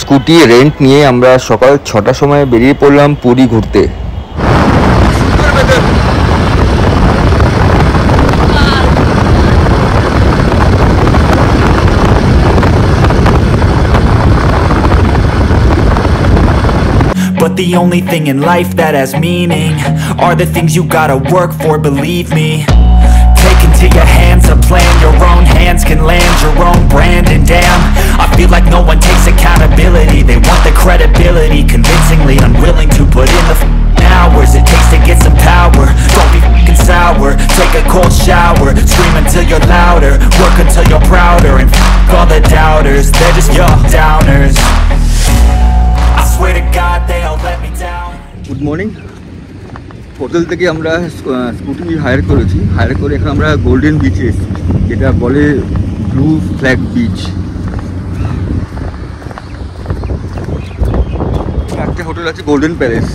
Scooty rent নিয়ে আমরা সকাল 6টার সময় বেরিয়ে পড়লাম পুরী ঘুরতে। But the only thing in life that has meaning are the things you gotta work for, believe me. Take into your hands a plan, your own hands can land your own brand. And damn, I feel like no one takes accountability. They want the credibility, convincingly unwilling to put in the hours it takes to get some power. Don't be f***ing sour, take a cold shower, scream until you're louder, work until you're prouder. And f*** all the doubters, they're just your downers. I swear to God they all let me down. Good morning. Hotel থেকে আমরা scooty higher করেছি, higher করে এখন আমরা golden বিচে এসেছি, যেটা বলে ব্লু ফ্ল্যাগ বিচ। একটা হোটেল আছে গোল্ডেন প্যালেস,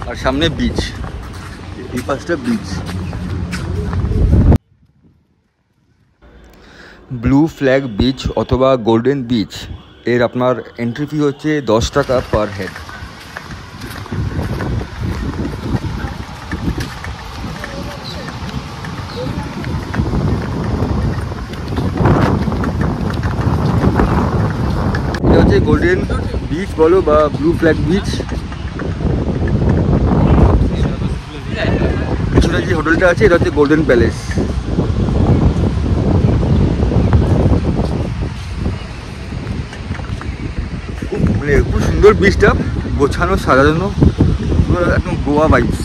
আর সামনে বিচ, এই পাশটা বিচ। ব্লু ফ্ল্যাগ বিচ অথবা গোল্ডেন বিচ এর আপনার এন্ট্রি ফি হচ্ছে 10 টাকা পার হেড। এটা হচ্ছে গোল্ডেন বিচ বলো বা ব্লু ফ্ল্যাগ বিচ। পিছনে যে হোটেলটা আছে এটা হচ্ছে গোল্ডেন প্যালেস। মানে খুব সুন্দর বিচটা, গোছানো সাজানো, একদম গোয়া ভাইবস।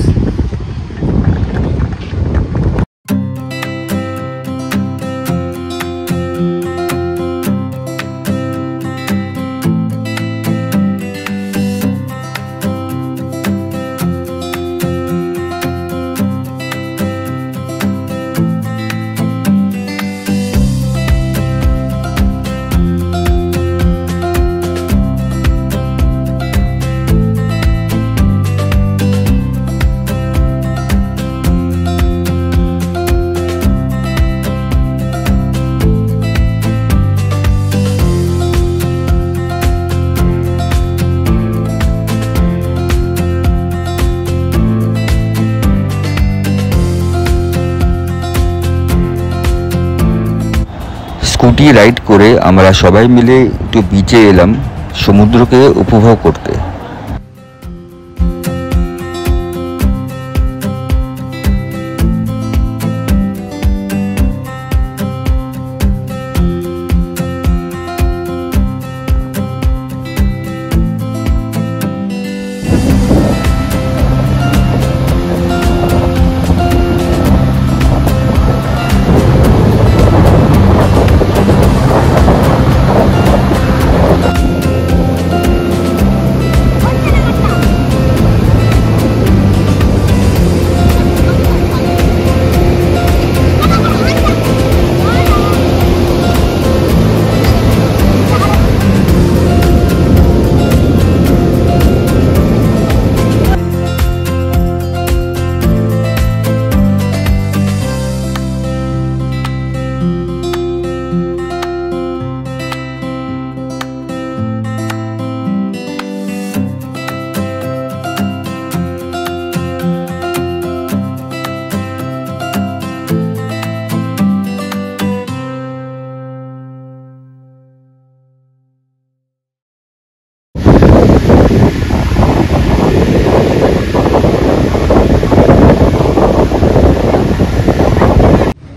স্কুটি রাইড করে আমরা সবাই মিলে একটু বিচে এলাম সমুদ্রকে উপভোগ করতে।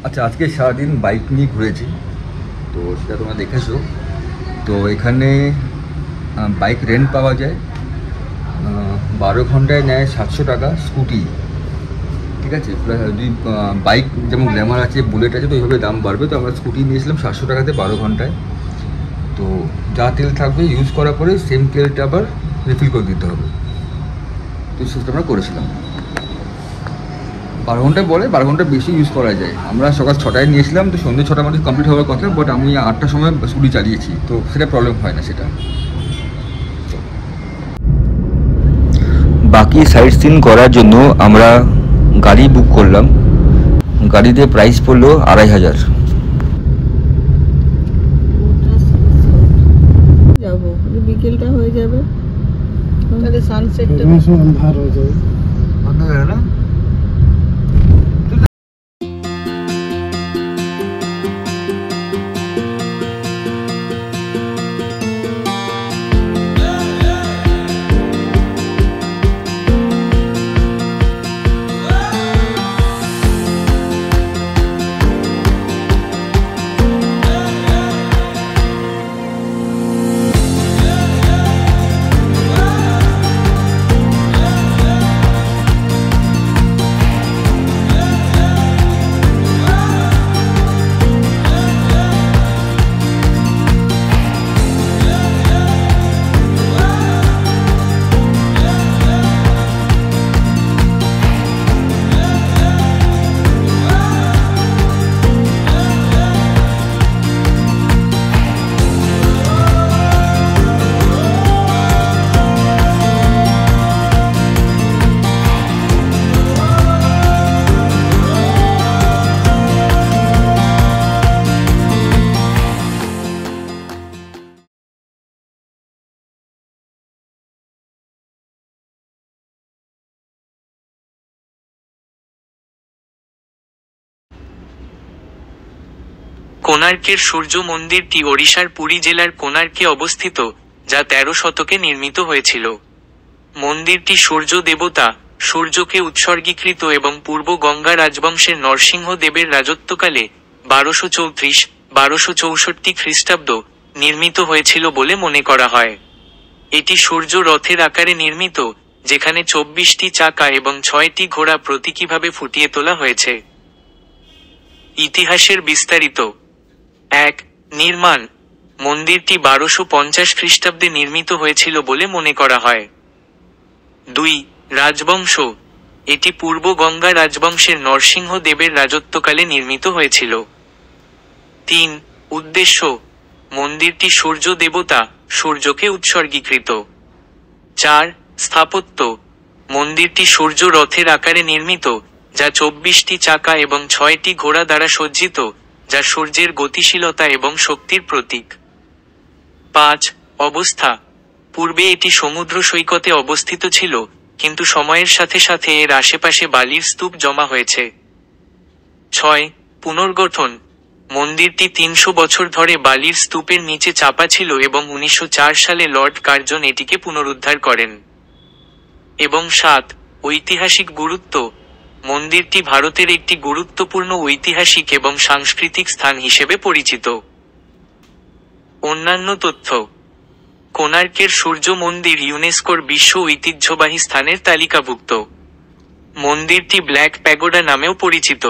আচ্ছা, আজকে সারাদিন বাইক নিয়ে ঘুরেছি, তো সেটা তোমরা দেখেছো। তো এখানে বাইক রেন্ট পাওয়া যায়, 12 ঘন্টায় নেয় 700 টাকা স্কুটি, ঠিক আছে। যদি বাইক যেমন গ্ল্যামার আছে, বুলেট আছে, তো এইভাবে দাম বাড়বে। তো আমরা স্কুটি নিয়েছিলাম 700 টাকাতে 12 ঘন্টায়। তো যা তেল থাকবে ইউজ করার পরে সেম তেলটা আবার রিফিল করে দিতে হবে, তো সেটা আমরা করেছিলাম। 12 ঘন্টায় বলে 12 ঘন্টা বেশি ইউজ করা যায়। আমরা সকাল 6টায় নিয়েছিলাম, তো সন্ধ্যে 6টার মধ্যে কমপ্লিট হওয়ার কথা, বাট আমি 8টার সময় স্কুটি চালিয়েছি, তো সেটা প্রবলেম হয় না সেটা। বাকি সাইট সিন করার জন্য আমরা গাড়ি বুক করলাম, গাড়িতে প্রাইস পড়লো 2500। বিকেলটা হয়ে যাবে, তাহলে সানসেটটা अंधार हो जाए। বন্ধ হয়ে গেল। কোণার্কের সূর্য মন্দিরটি ওড়িশার পুরী জেলার কোণার্কে অবস্থিত, যা 13 শতকে নির্মিত হয়েছিল। মন্দিরটি সূর্য দেবতা, সূর্যকে উৎসর্গীকৃত এবং পূর্ব গঙ্গা রাজবংশের নরসিংহ দেবের রাজত্বকালে 1234 খ্রিস্টাব্দ নির্মিত হয়েছিল বলে মনে করা হয়। এটি সূর্য রথের আকারে নির্মিত, যেখানে 24টি চাকা এবং 6টি ঘোড়া প্রতীকীভাবে ফুটিয়ে তোলা হয়েছে। ইতিহাসের বিস্তারিত। 1. নির্মাণ। মন্দিরটি 1250 খ্রিস্টাব্দে নির্মিত হয়েছিল বলে মনে করা হয়। 2. রাজবংশ। এটি পূর্ব গঙ্গা রাজবংশের নরসিংহ দেবের রাজত্বকালে নির্মিত হয়েছিল। 3. উদ্দেশ্য। মন্দিরটি সূর্য দেবতা, সূর্যকে উৎসর্গীকৃত। 4. স্থাপত্য। মন্দিরটি সূর্য রথের আকারে নির্মিত, যা 24টি চাকা এবং 6টি ঘোড়া দ্বারা সজ্জিত, যা সূর্যের গতিশীলতা এবং শক্তির প্রতীক। 5. অবস্থা। পূর্বে এটি সমুদ্র সৈকতে অবস্থিত ছিল, কিন্তু সময়ের সাথে সাথে এর আশেপাশে বালির স্তূপ জমা হয়েছে। 6. পুনর্গঠন। মন্দিরটি 300 বছর ধরে বালির স্তূপের নিচে চাপা ছিল এবং 1904 সালে লর্ড কার্জন এটিকে পুনরুদ্ধার করেন। এবং 7. ঐতিহাসিক গুরুত্ব। মন্দিরটি ভারতের একটি গুরুত্বপূর্ণ ঐতিহাসিক এবং সাংস্কৃতিক স্থান হিসেবে পরিচিত। অন্যান্য তথ্য। কোণার্কের সূর্য মন্দির ইউনেস্কোর বিশ্ব ঐতিহ্যবাহী স্থানের তালিকাভুক্ত। মন্দিরটি ব্ল্যাক প্যাগোডা নামেও পরিচিত।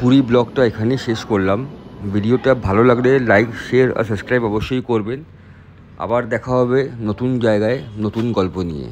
পুরী ব্লগটা এখানে শেষ করলাম। ভিডিওটা ভালো লাগলে লাইক, শেয়ার আর সাবস্ক্রাইব অবশ্যই করবেন। আবার দেখা হবে নতুন জায়গায় নতুন গল্প নিয়ে।